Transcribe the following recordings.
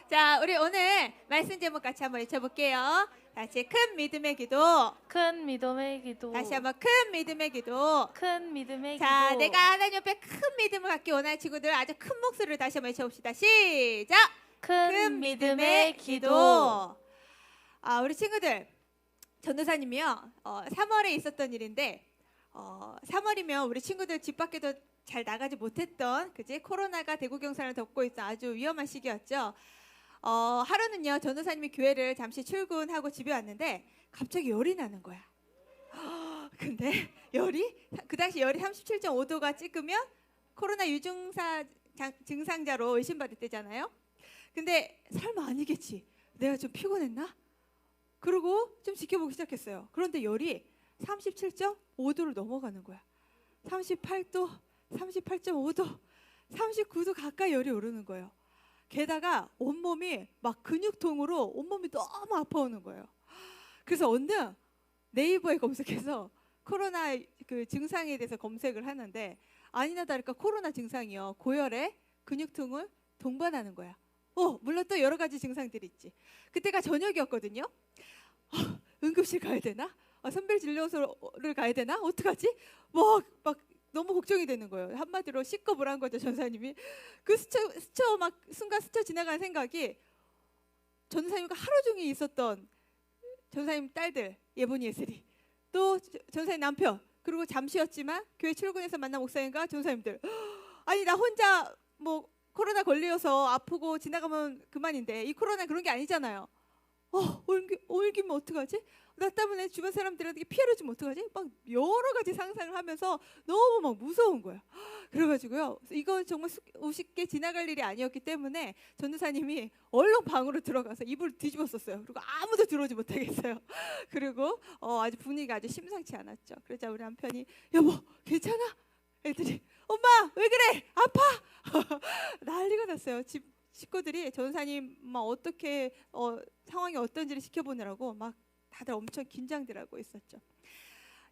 자, 우리 오늘 말씀 제목 같이 한번 외쳐볼게요. 다시 큰 믿음의 기도. 큰 믿음의 기도. 다시 한번 큰 믿음의 기도. 큰 믿음의 자, 기도. 내가 하나님 옆에 큰 믿음을 갖기 원하는 친구들 아주 큰 목소리를 다시 한번 외쳐봅시다. 시작! 큰 믿음의 기도. 우리 친구들 전도사님이요 3월에 있었던 일인데 3월이면 우리 친구들 집 밖에도 잘 나가지 못했던 그지 코로나가 대구 경산을 덮고 있던 아주 위험한 시기였죠. 하루는요 전도사님이 교회를 잠시 출근하고 집에 왔는데 갑자기 열이 나는 거야. 근데 그 당시 열이 37.5도가 찍으면 코로나 유증사 증상자로 의심받을 때잖아요. 근데 설마 아니겠지, 내가 좀 피곤했나? 그리고 좀 지켜보기 시작했어요. 그런데 열이 37.5도를 넘어가는 거야. 38도, 38.5도, 39도 가까이 열이 오르는 거예요. 게다가 온몸이 막 근육통으로 온몸이 너무 아파오는 거예요. 그래서 언능 네이버에 검색해서 코로나 그 증상에 대해서 검색을 하는데 아니나 다를까 코로나 증상이요 고열에 근육통을 동반하는 거야. 물론 또 여러 가지 증상들이 있지. 그때가 저녁이었거든요. 응급실 가야 되나? 선별진료소를 가야 되나? 어떡하지? 막 너무 걱정이 되는 거예요. 한마디로 C급을 한 거죠, 전사님이. 그 스쳐 막 순간 스쳐 지나가는 생각이 전사님과 하루 종일 있었던 전사님 딸들 예본이 예슬이, 또 전사님 남편, 그리고 잠시였지만 교회 출근해서 만난 목사님과 전사님들. 아니 나 혼자 뭐 코로나 걸려서 아프고 지나가면 그만인데 이 코로나 그런 게 아니잖아요. 옮기면 어떡하지? 나 때문에 주변 사람들한테 피해를 주면 어떡하지? 막 여러 가지 상상을 하면서 너무 막 무서운 거야. 그래가지고요, 이거 정말 우습게 지나갈 일이 아니었기 때문에 전도사님이 얼른 방으로 들어가서 이불을 뒤집었었어요. 그리고 아무도 들어오지 못하겠어요. 그리고 아주 분위기가 아주 심상치 않았죠. 그러자 우리 남편이 여보 괜찮아? 애들이 엄마 왜 그래? 아파? 난리가 났어요. 집 식구들이 전사님 막 어떻게 상황이 어떤지를 지켜보느라고 막 다들 엄청 긴장들 하고 있었죠.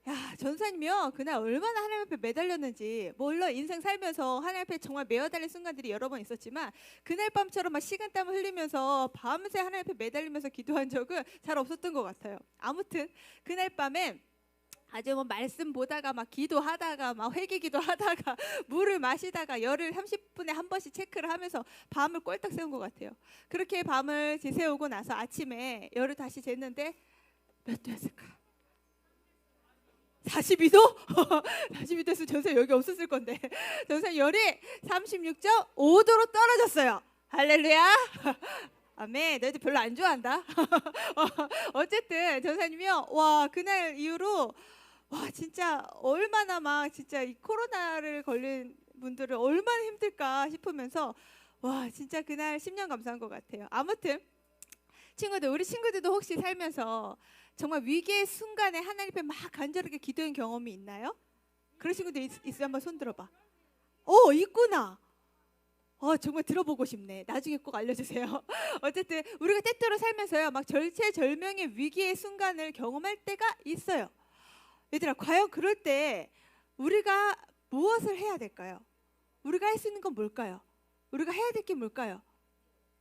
야, 전사님이요 그날 얼마나 하나님 앞에 매달렸는지. 물론 인생 살면서 하나님 앞에 정말 매어달린 순간들이 여러 번 있었지만 그날 밤처럼 막 식은땀을 흘리면서 밤새 하나님 앞에 매달리면서 기도한 적은 잘 없었던 것 같아요. 아무튼 그날 밤에 아주 뭐 말씀 보다가 막 기도하다가 막 회개 기도하다가 물을 마시다가 열을 30분에 한 번씩 체크를 하면서 밤을 꼴딱 세운 것 같아요. 그렇게 밤을 지새우고 나서 아침에 열을 다시 쟀는데 몇 도였을까? 42도? 42도였으면 전사 여기 없었을 건데 전사 열이 36.5도로 떨어졌어요. 할렐루야. 아멘. 너희들 별로 안 좋아한다. 어쨌든 전사님이요 그날 이후로 진짜 얼마나 막 진짜 이 코로나를 걸린 분들은 얼마나 힘들까 싶으면서 진짜 그날 10년 감사한 것 같아요. 아무튼 친구들, 우리 친구들도 혹시 살면서 정말 위기의 순간에 하나님 앞에 막 간절하게 기도한 경험이 있나요? 그런 친구들 있으면 한번 손 들어봐. 있구나. 정말 들어보고 싶네. 나중에 꼭 알려주세요. 어쨌든 우리가 때때로 살면서요 막 절체절명의 위기의 순간을 경험할 때가 있어요. 얘들아, 과연 그럴 때 우리가 무엇을 해야 될까요? 우리가 할 수 있는 건 뭘까요? 우리가 해야 될 게 뭘까요?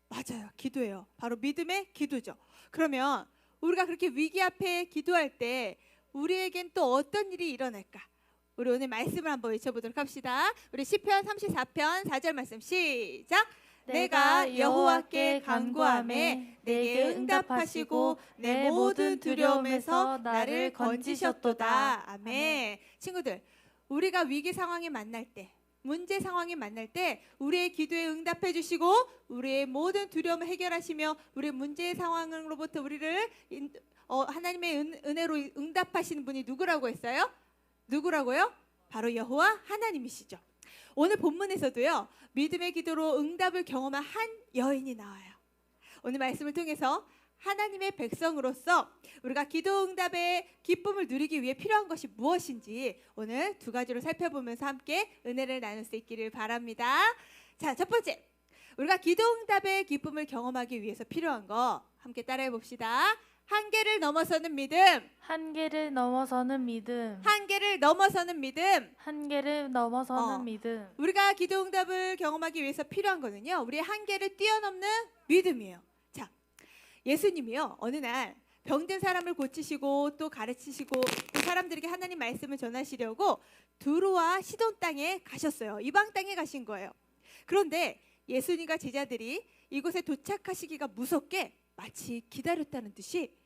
맞아요, 기도예요. 바로 믿음의 기도죠. 그러면 우리가 그렇게 위기 앞에 기도할 때 우리에겐 또 어떤 일이 일어날까? 우리 오늘 말씀을 한번 외쳐보도록 합시다. 우리 시편 34편 4절 말씀 시작. 내가 여호와께 간구하매 내게 응답하시고 내 모든 두려움에서 나를 건지셨도다. 아멘. 친구들, 우리가 위기 상황에 만날 때, 문제 상황에 만날 때 우리의 기도에 응답해 주시고 우리의 모든 두려움을 해결하시며 우리의 문제의 상황으로부터 우리를 하나님의 은혜로 응답하시는 분이 누구라고 했어요? 누구라고요? 바로 여호와 하나님이시죠. 오늘 본문에서도요 믿음의 기도로 응답을 경험한 한 여인이 나와요. 오늘 말씀을 통해서 하나님의 백성으로서 우리가 기도 응답의 기쁨을 누리기 위해 필요한 것이 무엇인지 오늘 두 가지로 살펴보면서 함께 은혜를 나눌 수 있기를 바랍니다. 자, 첫 번째, 우리가 기도 응답의 기쁨을 경험하기 위해서 필요한 거 함께 따라해 봅시다. 한계를 넘어서는 믿음. 한계를 넘어서는 믿음. 한계를 넘어서는 믿음. 한계를 넘어서는 어. 믿음. 우리가 기도응답을 경험하기 위해서 필요한 거는요, 우리의 한계를 뛰어넘는 믿음이에요. 자, 예수님이요, 어느 날 병든 사람을 고치시고 또 가르치시고 또 사람들에게 하나님 말씀을 전하시려고 두로와 시돈 땅에 가셨어요. 이방 땅에 가신 거예요. 그런데 예수님과 제자들이 이곳에 도착하시기가 무섭게 마치 기다렸다는 듯이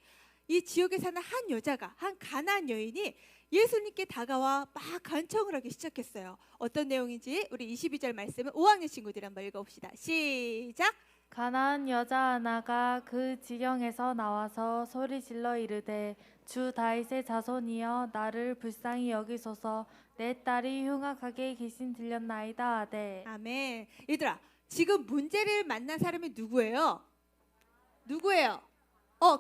이 지역에 사는 한 여자가, 한 가나안 여인이 예수님께 다가와 막 간청을 하기 시작했어요. 어떤 내용인지 우리 22절 말씀을 5학년 친구들이 한번 읽어봅시다. 시작. 가나안 여자 하나가 그 지경에서 나와서 소리질러 이르되 주 다윗의 자손이여 나를 불쌍히 여기소서 내 딸이 흉악하게 귀신 들렸나이다 하되. 아멘. 얘들아, 지금 문제를 만난 사람이 누구예요? 누구예요?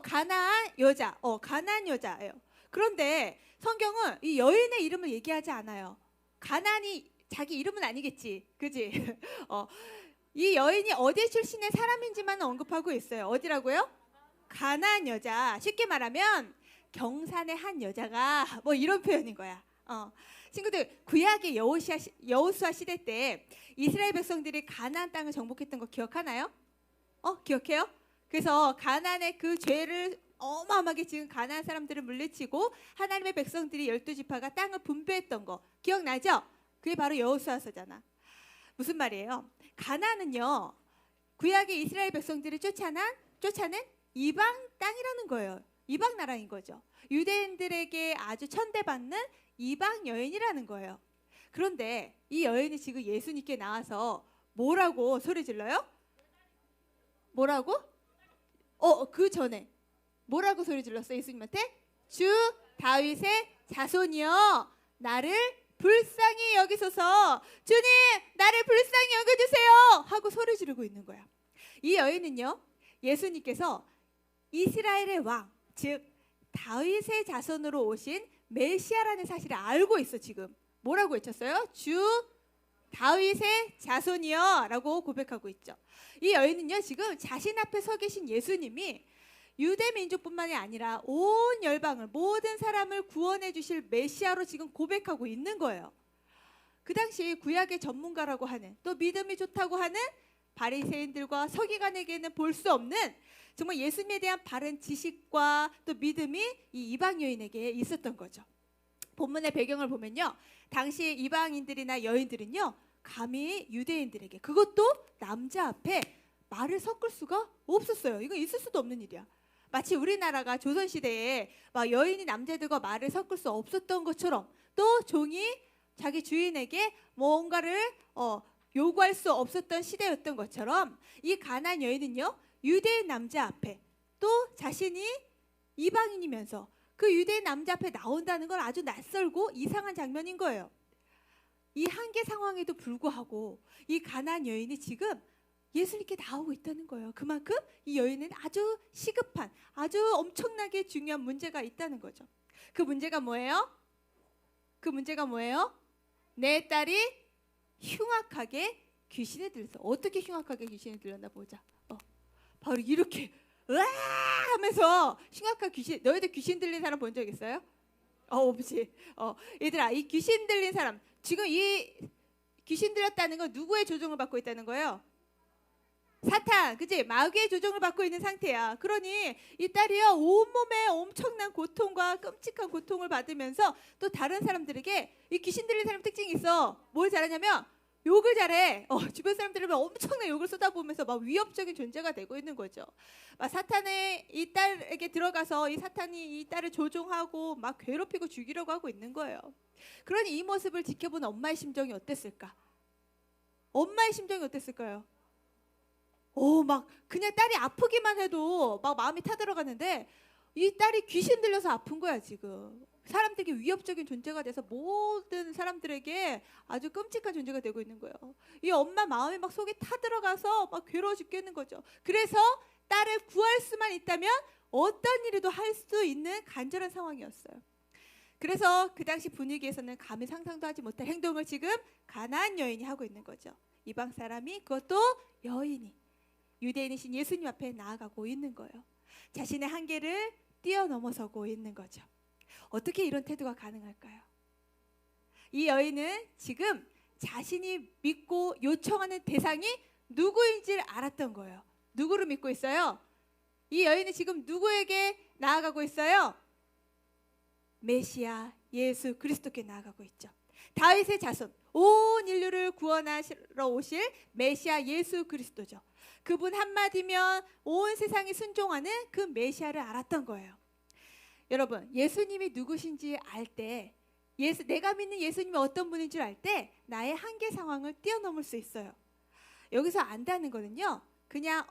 가나안 여자. 가나안 여자예요. 그런데 성경은 이 여인의 이름을 얘기하지 않아요. 가나안이 자기 이름은 아니겠지, 그지? 이 여인이 어디 출신의 사람인지만 언급하고 있어요. 어디라고요? 가나안 여자. 쉽게 말하면 경산의 한 여자가 뭐 이런 표현인 거야. 친구들, 구약의 여호수아 시대 때 이스라엘 백성들이 가나안 땅을 정복했던 거 기억하나요? 기억해요? 그래서 가나안의 그 죄를 어마어마하게 지금 가나안 사람들을 물리치고 하나님의 백성들이 12지파가 땅을 분배했던 거 기억나죠? 그게 바로 여호수아서잖아. 무슨 말이에요? 가나안은요, 구약의 이스라엘 백성들을 쫓아낸 이방 땅이라는 거예요. 이방 나라인 거죠. 유대인들에게 아주 천대받는 이방 여인이라는 거예요. 그런데 이 여인이 지금 예수님께 나와서 뭐라고 소리 질러요? 뭐라고? 그 전에 뭐라고 소리 질렀어? 예수님한테? 주 다윗의 자손이여 나를 불쌍히 여기소서. 주님, 나를 불쌍히 여겨주세요 하고 소리 지르고 있는 거야. 이 여인은요, 예수님께서 이스라엘의 왕, 즉 다윗의 자손으로 오신 메시아라는 사실을 알고 있어. 지금 뭐라고 외쳤어요? 주 다윗의 자손이여 라고 고백하고 있죠. 이 여인은요, 지금 자신 앞에 서 계신 예수님이 유대 민족뿐만이 아니라 온 열방을, 모든 사람을 구원해 주실 메시아로 지금 고백하고 있는 거예요. 그 당시 구약의 전문가라고 하는, 또 믿음이 좋다고 하는 바리새인들과 서기관에게는 볼 수 없는 정말 예수님에 대한 바른 지식과 또 믿음이 이 이방 여인에게 있었던 거죠. 본문의 배경을 보면요, 당시 이방인들이나 여인들은요, 감히 유대인들에게, 그것도 남자 앞에 말을 섞을 수가 없었어요. 이건 있을 수도 없는 일이야. 마치 우리나라가 조선시대에 막 여인이 남자들과 말을 섞을 수 없었던 것처럼, 또 종이 자기 주인에게 뭔가를 요구할 수 없었던 시대였던 것처럼, 이 가나안 여인은요, 유대인 남자 앞에, 또 자신이 이방인이면서 그 유대인 남자 앞에 나온다는 건 아주 낯설고 이상한 장면인 거예요. 이 한계 상황에도 불구하고 이 가나안 여인이 지금 예수님께 나오고 있다는 거예요. 그만큼 이 여인은 아주 시급한, 아주 엄청나게 중요한 문제가 있다는 거죠. 그 문제가 뭐예요? 그 문제가 뭐예요? 내 딸이 흉악하게 귀신에 들렸어. 어떻게 흉악하게 귀신에 들렸나 보자. 바로 이렇게 으아 하면서 흉악한 귀신. 너희들 귀신 들린 사람 본 적 있어요? 없지. 얘들아, 이 귀신 들린 사람, 지금 이 귀신 들렸다는 건 누구의 조종을 받고 있다는 거예요? 사탄, 그치? 마귀의 조종을 받고 있는 상태야. 그러니 이 딸이요, 온몸에 엄청난 고통과 끔찍한 고통을 받으면서 또 다른 사람들에게, 이 귀신 들린 사람 특징이 있어. 뭘 잘하냐면 욕을 잘해. 주변 사람들을 엄청난 욕을 쏟아부으면서 막 위협적인 존재가 되고 있는 거죠. 막 사탄의 이 딸에게 들어가서 이 사탄이 이 딸을 조종하고 막 괴롭히고 죽이려고 하고 있는 거예요. 그러니 이 모습을 지켜본 엄마의 심정이 어땠을까? 엄마의 심정이 어땠을까요? 막 그냥 딸이 아프기만 해도 막 마음이 타들어가는데, 이 딸이 귀신 들려서 아픈 거야 지금. 사람들에게 위협적인 존재가 돼서 모든 사람들에게 아주 끔찍한 존재가 되고 있는 거예요. 이 엄마 마음이 막 속에 타들어가서 막 괴로워 죽겠는 거죠. 그래서 딸을 구할 수만 있다면 어떤 일이도 할 수 있는 간절한 상황이었어요. 그래서 그 당시 분위기에서는 감히 상상도 하지 못할 행동을 지금 가나안 여인이 하고 있는 거죠. 이방 사람이, 그것도 여인이 유대인이신 예수님 앞에 나아가고 있는 거예요. 자신의 한계를 뛰어넘어서고 있는 거죠. 어떻게 이런 태도가 가능할까요? 이 여인은 지금 자신이 믿고 요청하는 대상이 누구인지를 알았던 거예요. 누구를 믿고 있어요? 이 여인은 지금 누구에게 나아가고 있어요? 메시아 예수 그리스도께 나아가고 있죠. 다윗의 자손, 온 인류를 구원하시러 오실 메시아 예수 그리스도죠. 그분 한마디면 온 세상이 순종하는 그 메시아를 알았던 거예요. 여러분, 예수님이 누구신지 알 때, 내가 믿는 예수님이 어떤 분인 줄 알 때 나의 한계 상황을 뛰어넘을 수 있어요. 여기서 안다는 거는요, 그냥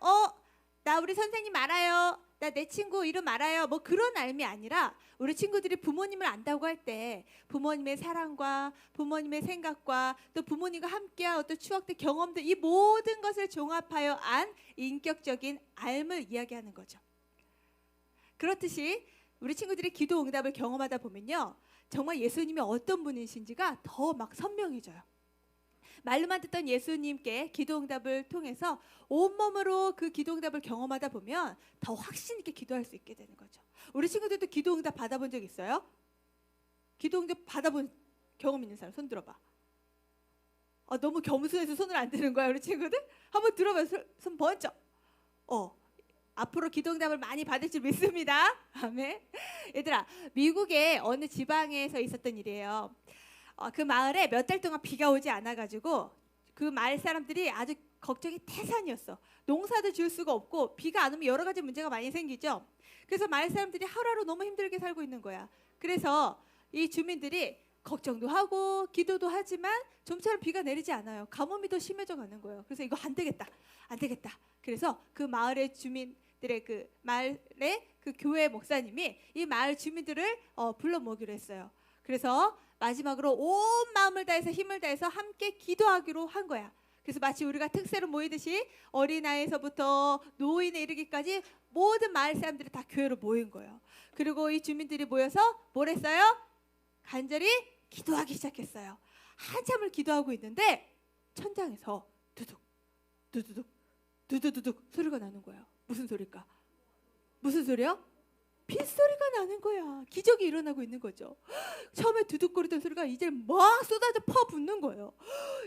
나 우리 선생님 알아요, 나 내 친구 이름 알아요, 뭐 그런 알미 아니라, 우리 친구들이 부모님을 안다고 할 때 부모님의 사랑과 부모님의 생각과 또 부모님과 함께한 어떤 추억들, 경험들, 이 모든 것을 종합하여 안 인격적인 알을 이야기하는 거죠. 그렇듯이 우리 친구들이 기도 응답을 경험하다 보면요, 정말 예수님이 어떤 분이신지가 더 막 선명해져요. 말로만 듣던 예수님께 기도 응답을 통해서 온몸으로 그 기도 응답을 경험하다 보면 더 확신 있게 기도할 수 있게 되는 거죠. 우리 친구들도 기도 응답 받아본 적 있어요? 기도 응답 받아본 경험 있는 사람 손 들어봐. 너무 겸손해서 손을 안 드는 거야, 우리 친구들? 한번 들어봐요. 손 번쩍. 앞으로 기도 응답을 많이 받을 줄 믿습니다. 아멘. 얘들아, 미국의 어느 지방에서 있었던 일이에요. 그 마을에 몇 달 동안 비가 오지 않아가지고 그 마을 사람들이 아주 걱정이 태산이었어. 농사도 지을 수가 없고 비가 안 오면 여러 가지 문제가 많이 생기죠. 그래서 마을 사람들이 하루하루 너무 힘들게 살고 있는 거야. 그래서 이 주민들이 걱정도 하고 기도도 하지만 좀처럼 비가 내리지 않아요. 가뭄이 더 심해져 가는 거예요. 그래서 이거 안 되겠다, 안 되겠다. 그래서 그 마을의 주민들의 그 마을의 그 교회 목사님이 이 마을 주민들을 불러 모으기로 했어요. 그래서 마지막으로 온 마음을 다해서 힘을 다해서 함께 기도하기로 한 거야. 그래서 마치 우리가 특세로 모이듯이 어린아이에서부터 노인에 이르기까지 모든 마을 사람들이 다 교회로 모인 거예요. 그리고 이 주민들이 모여서 뭘 했어요? 간절히 기도하기 시작했어요. 한참을 기도하고 있는데 천장에서 두둑 두두둑 두두두둑 소리가 나는 거예요. 무슨 소리일까? 무슨 소리야? 빗소리가 나는 거야. 기적이 일어나고 있는 거죠. 처음에 두둑거리던 소리가 이제 막 쏟아져 퍼붓는 거예요.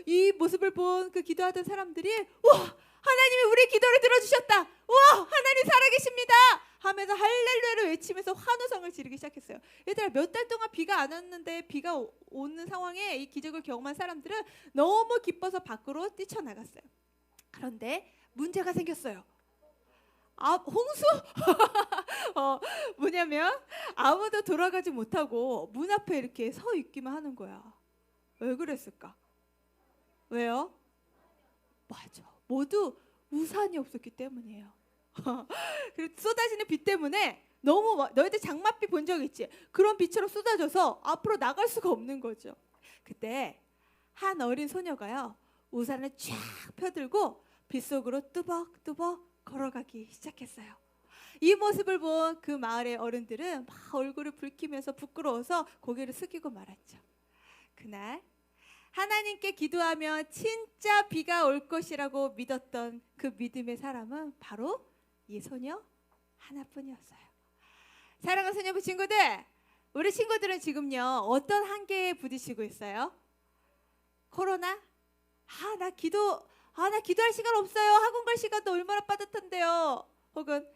이 모습을 본 그 기도하던 사람들이, 와, 하나님이 우리 기도를 들어주셨다, 와, 하나님 살아계십니다 하면서 할렐루야를 외치면서 환호성을 지르기 시작했어요. 얘들아, 몇 달 동안 비가 안 왔는데 비가 오는 상황에 이 기적을 경험한 사람들은 너무 기뻐서 밖으로 뛰쳐나갔어요. 그런데 문제가 생겼어요. 홍수? 뭐냐면 아무도 돌아가지 못하고 문 앞에 이렇게 서 있기만 하는 거야. 왜 그랬을까? 왜요? 맞아, 모두 우산이 없었기 때문이에요. 그리고 쏟아지는 비 때문에 너무 너희들 장맛비 본 적 있지? 그런 비처럼 쏟아져서 앞으로 나갈 수가 없는 거죠. 그때 한 어린 소녀가요, 우산을 쫙 펴들고 빗속으로 뚜벅뚜벅 걸어가기 시작했어요. 이 모습을 본 그 마을의 어른들은 막 얼굴을 붉히면서 부끄러워서 고개를 숙이고 말았죠. 그날 하나님께 기도하면 진짜 비가 올 것이라고 믿었던 그 믿음의 사람은 바로 이 소녀 하나뿐이었어요. 사랑하는 소녀부 친구들, 우리 친구들은 지금요 어떤 한계에 부딪히고 있어요? 코로나? 나 기도할 시간 없어요. 학원 갈 시간도 얼마나 빠듯한데요. 혹은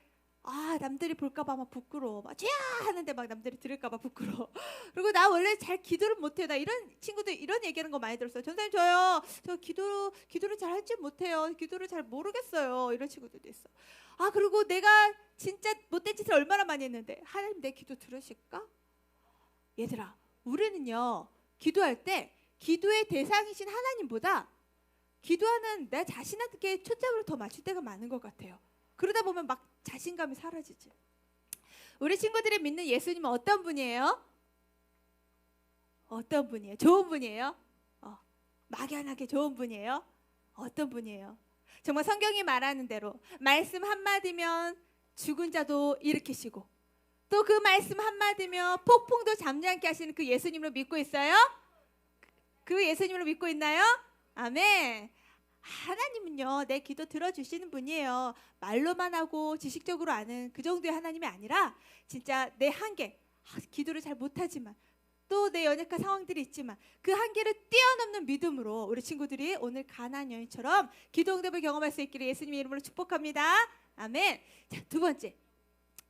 남들이 볼까봐 막 부끄러워. 막 쥐야 하는데 막 남들이 들을까봐 부끄러워. 그리고 나 원래 잘 기도를 못해요. 나 이런 친구들 이런 얘기하는 거 많이 들었어요. 전사님, 저 기도를 잘 할지 못해요. 기도를 잘 모르겠어요. 이런 친구들도 있어. 그리고 내가 진짜 못된 짓을 얼마나 많이 했는데 하나님 내 기도 들으실까? 얘들아, 우리는요 기도할 때 기도의 대상이신 하나님보다 기도하는 내 자신한테 초점을 더 맞출 때가 많은 것 같아요. 그러다 보면 막 자신감이 사라지지. 우리 친구들이 믿는 예수님은 어떤 분이에요? 어떤 분이에요? 좋은 분이에요? 막연하게 좋은 분이에요? 어떤 분이에요? 정말 성경이 말하는 대로 말씀 한마디면 죽은 자도 일으키시고 또 그 말씀 한마디면 폭풍도 잠지 않게 하시는 그 예수님을 믿고 있어요? 그 예수님을 믿고 있나요? 아멘. 하나님은요 내 기도 들어주시는 분이에요. 말로만 하고 지식적으로 아는 그 정도의 하나님이 아니라 진짜 내 한계, 기도를 잘 못하지만 또 내 연약한 상황들이 있지만 그 한계를 뛰어넘는 믿음으로 우리 친구들이 오늘 가나안 여인처럼 기도 응답을 경험할 수 있기를 예수님의 이름으로 축복합니다. 아멘. 자, 두 번째,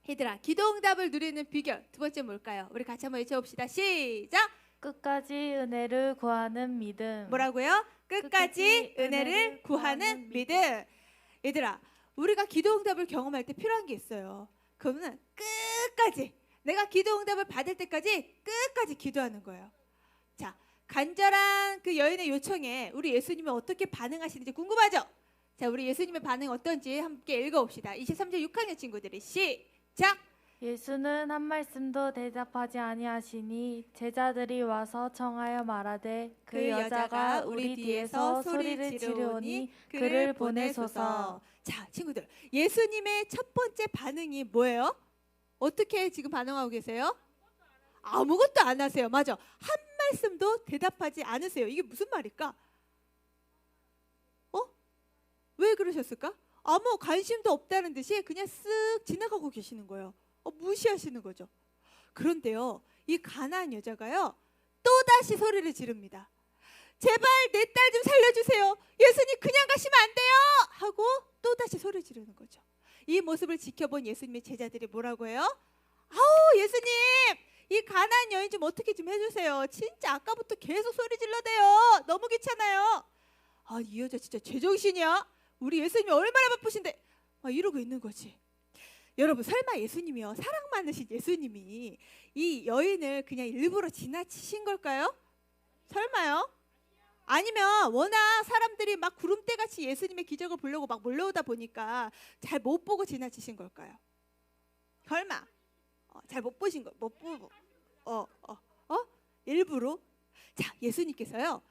얘들아, 기도 응답을 누리는 비결 두 번째 뭘까요? 우리 같이 한번 외쳐봅시다. 시작. 끝까지 은혜를 구하는 믿음. 뭐라고요? 끝까지 은혜를 구하는 믿음. 얘들아, 우리가 기도 응답을 경험할 때 필요한 게 있어요. 그거는 끝까지, 내가 기도 응답을 받을 때까지 끝까지 기도하는 거예요. 자, 간절한 그 여인의 요청에 우리 예수님이 어떻게 반응하시는지 궁금하죠? 자, 우리 예수님의 반응 어떤지 함께 읽어봅시다. 23절 6학년 친구들이 시작. 예수는 한 말씀도 대답하지 아니하시니 제자들이 와서 청하여 말하되 그 여자가 우리 뒤에서 소리를 지르오니 그를 보내소서. 자, 친구들, 예수님의 첫 번째 반응이 뭐예요? 어떻게 지금 반응하고 계세요? 아무것도 안 하세요. 맞아. 한 말씀도 대답하지 않으세요. 이게 무슨 말일까? 왜 그러셨을까? 아무 관심도 없다는 듯이 그냥 쓱 지나가고 계시는 거예요. 무시하시는 거죠. 그런데요, 이 가나안 여자가요 또다시 소리를 지릅니다. 제발 내 딸 좀 살려주세요. 예수님 그냥 가시면 안 돼요 하고 또다시 소리 지르는 거죠. 이 모습을 지켜본 예수님의 제자들이 뭐라고 해요? 아우, 예수님, 이 가나안 여인 좀 어떻게 좀 해주세요. 진짜 아까부터 계속 소리 질러대요. 너무 귀찮아요. 아, 이 여자 진짜 제정신이야. 우리 예수님이 얼마나 바쁘신데 이러고 있는 거지. 여러분, 설마 예수님이요, 사랑 많으신 예수님이 이 여인을 그냥 일부러 지나치신 걸까요? 설마요? 아니면 워낙 사람들이 막 구름대같이 예수님의 기적을 보려고 막 몰려오다 보니까 잘 못 보고 지나치신 걸까요? 설마 잘 못 보신 거, 못 보고 일부러? 자, 예수님께서요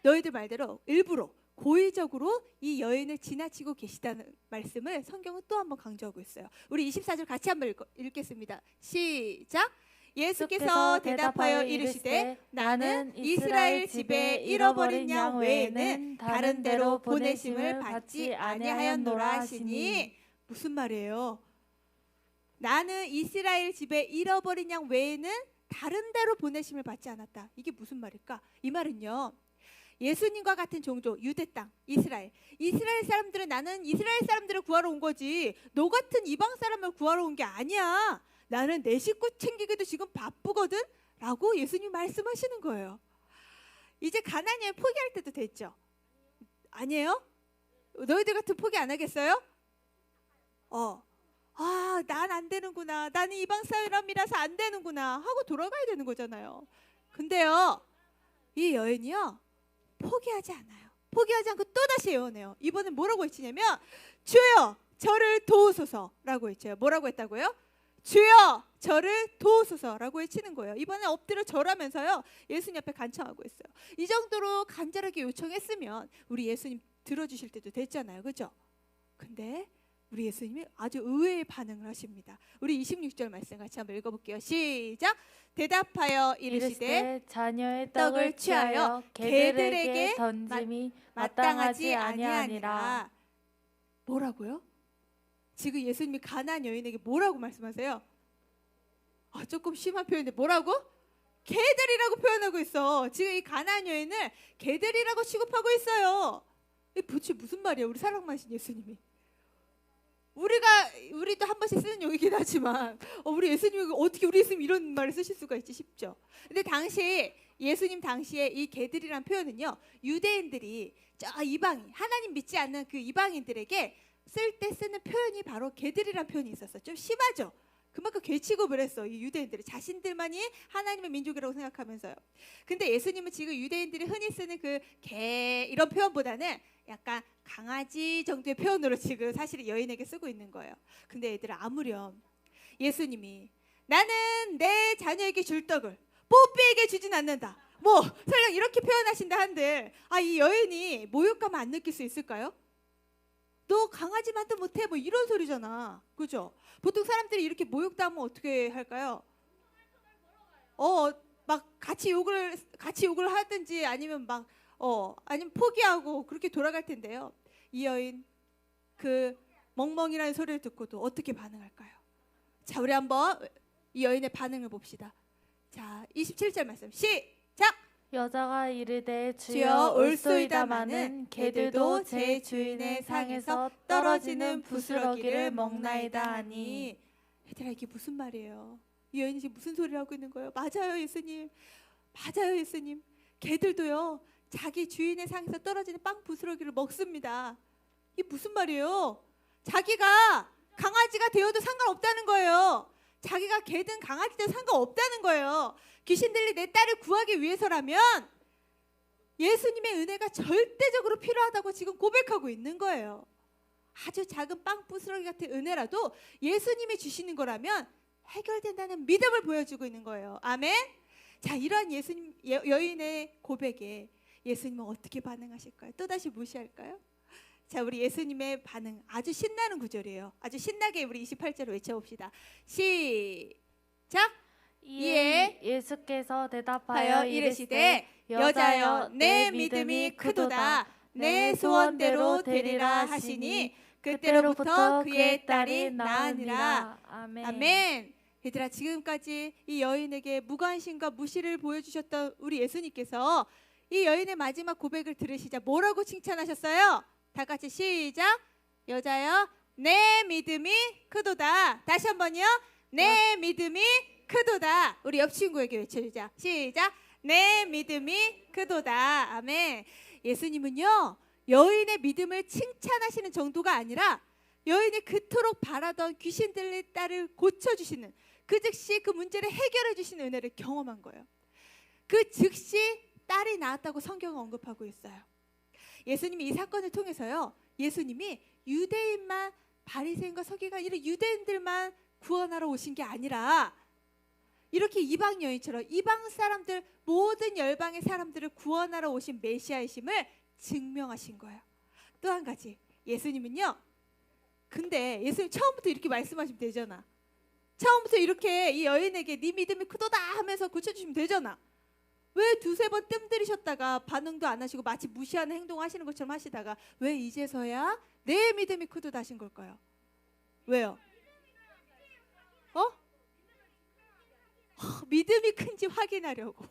너희들 말대로 일부러 고의적으로 이 여인을 지나치고 계시다는 말씀을 성경은 또 한번 강조하고 있어요. 우리 24절 같이 한번 읽겠습니다. 시작. 예수께서 대답하여 이르시되 나는 이스라엘 집에 잃어버린 양 외에는 다른 데로 보내심을 받지 아니하였노라 하시니. 무슨 말이에요? 나는 이스라엘 집에 잃어버린 양 외에는 다른 데로 보내심을 받지 않았다. 이게 무슨 말일까? 이 말은요, 예수님과 같은 종족, 유대 땅, 이스라엘 사람들은 나는 이스라엘 사람들을 구하러 온 거지 너 같은 이방 사람을 구하러 온 게 아니야. 나는 내 식구 챙기기도 지금 바쁘거든 라고 예수님 말씀하시는 거예요. 이제 가나안 여인 포기할 때도 됐죠? 아니에요? 너희들 같은 포기 안 하겠어요? 난 안 되는구나, 나는 이방 사람이라서 안 되는구나 하고 돌아가야 되는 거잖아요. 근데요, 이 여인이요 포기하지 않아요. 포기하지 않고 또다시 예언해요. 이번엔 뭐라고 외치냐면 주여 저를 도우소서라고 외쳐요. 뭐라고 했다고요? 주여 저를 도우소서라고 외치는 거예요. 이번에 엎드려 절하면서요 예수님 앞에 간청하고 있어요. 이 정도로 간절하게 요청했으면 우리 예수님 들어주실 때도 됐잖아요. 그죠? 근데 우리 예수님이 아주 의외의 반응을 하십니다. 우리 26절 말씀 같이 한번 읽어볼게요. 시작. 대답하여 이르시되 자녀의 떡을 취하여 개들에게 던짐이 마땅하지 아니하니라. 뭐라고요? 지금 예수님이 가나안 여인에게 뭐라고 말씀하세요? 조금 심한 표현인데 뭐라고? 개들이라고 표현하고 있어. 지금 이 가나안 여인을 개들이라고 취급하고 있어요. 이게 도대체 무슨 말이야? 우리 사랑 많으신 예수님이. 우리도 한 번씩 쓰는 용이긴 하지만 우리 예수님이 어떻게 우리 예수님 이런 말을 쓰실 수가 있지 싶죠. 근데 당시 예수님 당시에 이 개들이란 표현은요 유대인들이 저 이방인, 하나님 믿지 않는 그 이방인들에게 쓸 때 쓰는 표현이 바로 개들이란 표현이 있었어요. 좀 심하죠. 그만큼 개 취급을 했어. 이 유대인들이 자신들만이 하나님의 민족이라고 생각하면서요. 근데 예수님은 지금 유대인들이 흔히 쓰는 그 개 이런 표현보다는 약간 강아지 정도의 표현으로 지금 사실 여인에게 쓰고 있는 거예요. 근데 얘들아, 아무렴 예수님이 나는 내 자녀에게 줄 떡을 뽀삐에게 주진 않는다, 뭐 설령 이렇게 표현하신다 한들 이 여인이 모욕감 안 느낄 수 있을까요? 너 강아지만도 못해, 뭐 이런 소리잖아. 그죠? 보통 사람들이 이렇게 모욕당하면 어떻게 할까요? 막 같이 욕을 하든지 아니면 막 아니면 포기하고 그렇게 돌아갈 텐데요. 이 여인 그 멍멍이라는 소리를 듣고도 어떻게 반응할까요? 자, 우리 한번 이 여인의 반응을 봅시다. 자, 27절 말씀 시작. 여자가 이르되 주여 주여 올소이다마는 올소이다마는 개들도 개들도 제 주인의 상에서 떨어지는 부스러기를 먹나이다 하니. 얘들아, 이게 무슨 말이에요? 이 여인이 지금 무슨 소리를 하고 있는 거예요? 맞아요, 예수님. 맞아요, 예수님. 개들도요 자기 주인의 상에서 떨어지는 빵 부스러기를 먹습니다. 이게 무슨 말이에요? 자기가 강아지가 되어도 상관없다는 거예요. 자기가 개든 강아지든 상관없다는 거예요. 귀신들이 내 딸을 구하기 위해서라면 예수님의 은혜가 절대적으로 필요하다고 지금 고백하고 있는 거예요. 아주 작은 빵 부스러기 같은 은혜라도 예수님이 주시는 거라면 해결된다는 믿음을 보여주고 있는 거예요. 아멘. 자, 이러한 예수님 여인의 고백에 예수님은 어떻게 반응하실까요? 또다시 무시할까요? 자, 우리 예수님의 반응 아주 신나는 구절이에요. 아주 신나게 우리 28절을 외쳐봅시다. 시작. 이에 예수께서 대답하여 하여 이르시되 이르시되 여자여 내 믿음이 크도다. 내 소원대로 되리라 하시니 그때로부터 그의 딸이 나으니라. 아멘. 아멘. 얘들아, 지금까지 이 여인에게 무관심과 무시를 보여주셨던 우리 예수님께서 이 여인의 마지막 고백을 들으시자 뭐라고 칭찬하셨어요? 다 같이 시작. 여자여 내 믿음이 크도다. 다시 한번요. 내 믿음이 크도다. 우리 옆 친구에게 외쳐주자. 시작. 내 믿음이 크도다. 아멘. 예수님은요 여인의 믿음을 칭찬하시는 정도가 아니라 여인이 그토록 바라던 귀신 들린 딸을 고쳐주시는, 그 즉시 그 문제를 해결해 주시는 은혜를 경험한 거예요. 그 즉시 딸이 낳았다고 성경은 언급하고 있어요. 예수님이 이 사건을 통해서요 예수님이 유대인만, 바리새인과 서기관 이런 유대인들만 구원하러 오신 게 아니라 이렇게 이방 여인처럼 이방 사람들, 모든 열방의 사람들을 구원하러 오신 메시아이심을 증명하신 거예요. 또 한 가지, 예수님은요 근데 예수님 처음부터 이렇게 말씀하시면 되잖아. 처음부터 이렇게 이 여인에게 네 믿음이 크도다 하면서 고쳐주시면 되잖아. 왜 두세 번 뜸들이셨다가 반응도 안 하시고 마치 무시하는 행동하시는 것처럼 하시다가 왜 이제서야 내 믿음이 크도다 하신 걸까요? 왜요? 믿음이 큰지 확인하려고.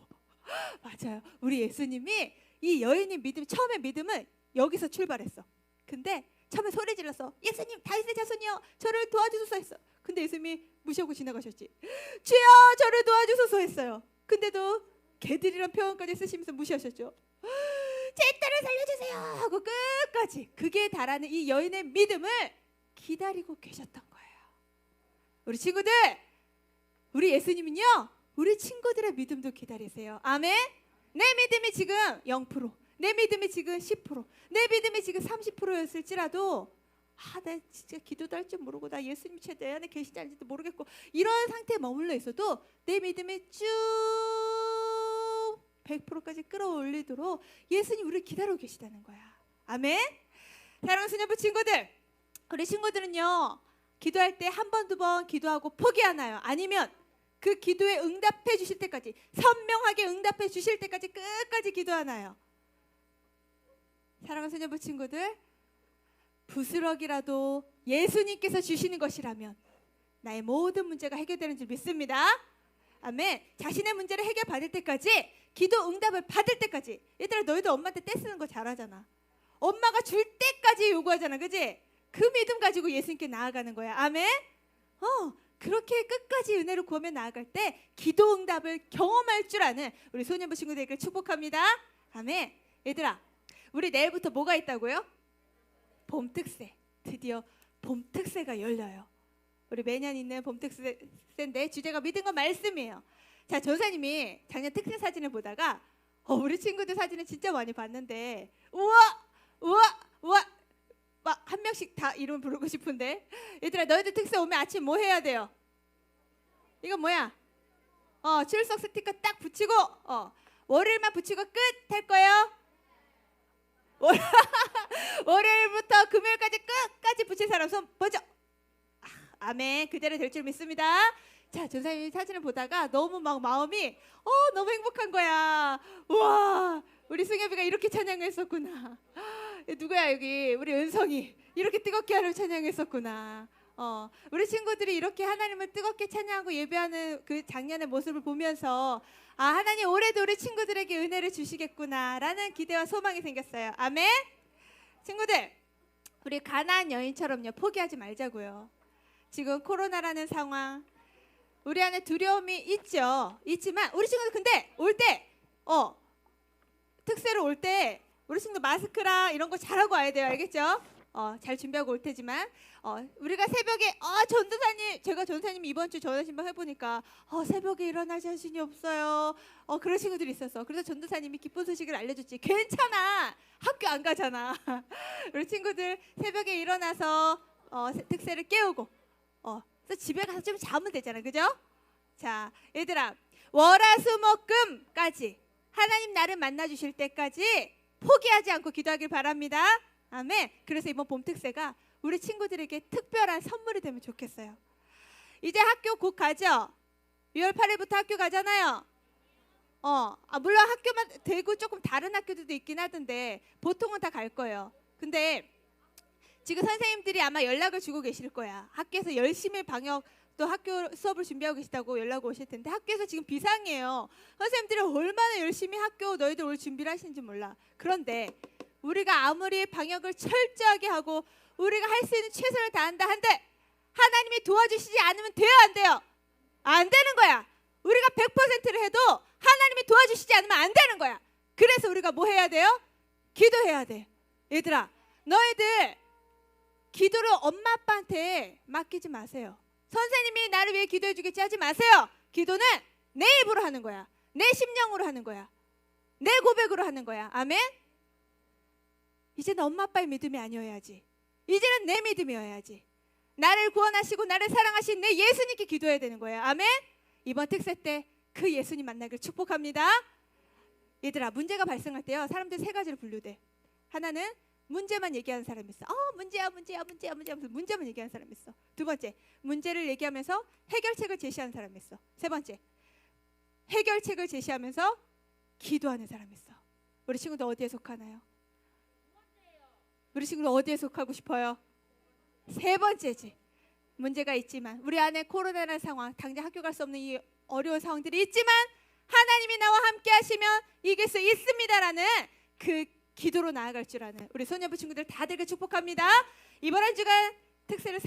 맞아요. 우리 예수님이 이 여인의 믿음, 처음에 믿음은 여기서 출발했어. 근데 처음에 소리 질렀어. 예수님, 다윗의 자손이여 저를 도와주소서 했어. 근데 예수님이 무시하고 지나가셨지. 주여 저를 도와주소서 했어요. 근데도 개들이란 표현까지 쓰시면서 무시하셨죠. 제 딸을 살려주세요 하고 끝까지 그게 달하는 이 여인의 믿음을 기다리고 계셨던 거예요. 우리 친구들, 우리 예수님은요 우리 친구들의 믿음도 기다리세요. 아멘. 내 믿음이 지금 0%, 내 믿음이 지금 10%, 내 믿음이 지금 30%였을지라도 나 진짜 기도도 할 줄 모르고 나 예수님 내 안에 계시지 않을지도 모르겠고 이런 상태에 머물러 있어도 내 믿음이 쭉 100%까지 끌어올리도록 예수님 우리를 기다리고 계시다는 거야. 아멘. 사랑하는 수녀부 친구들, 우리 친구들은요 기도할 때 한 번, 두 번 기도하고 포기하나요? 아니면 그 기도에 응답해 주실 때까지, 선명하게 응답해 주실 때까지 끝까지 기도하나요? 사랑하는 수녀부 친구들, 부스럭이라도 예수님께서 주시는 것이라면 나의 모든 문제가 해결되는 줄 믿습니다. 아멘. 자신의 문제를 해결받을 때까지, 기도 응답을 받을 때까지. 얘들아, 너희도 엄마한테 떼쓰는 거 잘하잖아. 엄마가 줄 때까지 요구하잖아, 그지? 그 믿음 가지고 예수님께 나아가는 거야. 아멘. 그렇게 끝까지 은혜를 구하며 나아갈 때 기도 응답을 경험할 줄 아는 우리 소년부 친구들에게 축복합니다. 아멘. 얘들아, 우리 내일부터 뭐가 있다고요? 봄 특세. 드디어 봄 특세가 열려요. 우리 매년 있는 봄 특세인데 주제가 믿음과 말씀이에요. 자, 전사님이 작년 특세 사진을 보다가 우리 친구들 사진을 진짜 많이 봤는데 우와 막 한 명씩 다 이름 부르고 싶은데, 얘들아 너희들 특세 오면 아침 뭐 해야 돼요? 이거 뭐야? 출석 스티커 딱 붙이고 월요일만 붙이고 끝 할 거예요. 월요일부터 금요일까지 끝까지 붙일 사람 손 먼저. 아멘. 그대로 될 줄 믿습니다. 자, 전사님 사진을 보다가 너무 막 마음이 너무 행복한 거야. 우와, 우리 승엽이가 이렇게 찬양했었구나. 누구야 여기 우리 은성이 이렇게 뜨겁게 하는 찬양했었구나. 우리 친구들이 이렇게 하나님을 뜨겁게 찬양하고 예배하는 그 작년의 모습을 보면서 아, 하나님 올해도 우리 친구들에게 은혜를 주시겠구나라는 기대와 소망이 생겼어요. 아멘. 친구들, 우리 가나안 여인처럼요, 포기하지 말자고요. 지금 코로나라는 상황, 우리 안에 두려움이 있지만 우리 친구들 근데 올 때 특세로 올 때 우리 친구들 마스크랑 이런 거 잘하고 와야 돼요. 알겠죠? 잘 준비하고 올 테지만 우리가 새벽에 전도사님, 제가 전도사님 이번 주 전화 신방 해보니까 새벽에 일어날 자신이 없어요. 그런 친구들이 있었어. 그래서 전도사님이 기쁜 소식을 알려줬지. 괜찮아, 학교 안 가잖아. 우리 친구들 새벽에 일어나서 특세를 깨우고 그래서 집에 가서 좀 자면 되잖아, 그죠? 자, 얘들아, 월화수목금까지 하나님 나를 만나 주실 때까지 포기하지 않고 기도하길 바랍니다. 아멘. 그래서 이번 봄 특세가 우리 친구들에게 특별한 선물이 되면 좋겠어요. 이제 학교 곧 가죠? 6월 8일부터 학교 가잖아요. 물론 학교만 되고 조금 다른 학교들도 있긴 하던데 보통은 다 갈 거예요. 근데 지금 선생님들이 아마 연락을 주고 계실 거야. 학교에서 열심히 방역 또 학교 수업을 준비하고 계시다고 연락 오실 텐데 학교에서 지금 비상이에요. 선생님들이 얼마나 열심히 학교 너희들 올 준비를 하시는지 몰라. 그런데 우리가 아무리 방역을 철저하게 하고 우리가 할 수 있는 최선을 다한다 한데 하나님이 도와주시지 않으면 돼요, 안 돼요? 안 되는 거야. 우리가 100%를 해도 하나님이 도와주시지 않으면 안 되는 거야. 그래서 우리가 뭐 해야 돼요? 기도해야 돼. 얘들아, 너희들 기도를 엄마 아빠한테 맡기지 마세요. 선생님이 나를 위해 기도해 주겠지 하지 마세요. 기도는 내 입으로 하는 거야. 내 심령으로 하는 거야. 내 고백으로 하는 거야. 아멘. 이제는 엄마 아빠의 믿음이 아니어야지. 이제는 내 믿음이어야지. 나를 구원하시고 나를 사랑하신 내 예수님께 기도해야 되는 거예요. 아멘. 이번 특세 때 그 예수님 만나길 축복합니다. 얘들아, 문제가 발생할 때요, 사람들 세 가지로 분류돼. 하나는 문제만 얘기하는 사람이 있어. 문제야 하면서 문제만 얘기하는 사람이 있어. 두 번째, 문제를 얘기하면서 해결책을 제시하는 사람이 있어. 세 번째, 해결책을 제시하면서 기도하는 사람이 있어. 우리 친구들 어디에 속하나요? 우리 친구들 어디에 속하고 싶어요? 세 번째지. 문제가 있지만 우리 안에 코로나라는 상황, 당장 학교 갈 수 없는 이 어려운 상황들이 있지만 하나님이 나와 함께 하시면 이길 수 있습니다라는 그 기도로 나아갈 줄 아는 우리 소녀부 친구들 다들 축복합니다. 이번 한 주간 특세를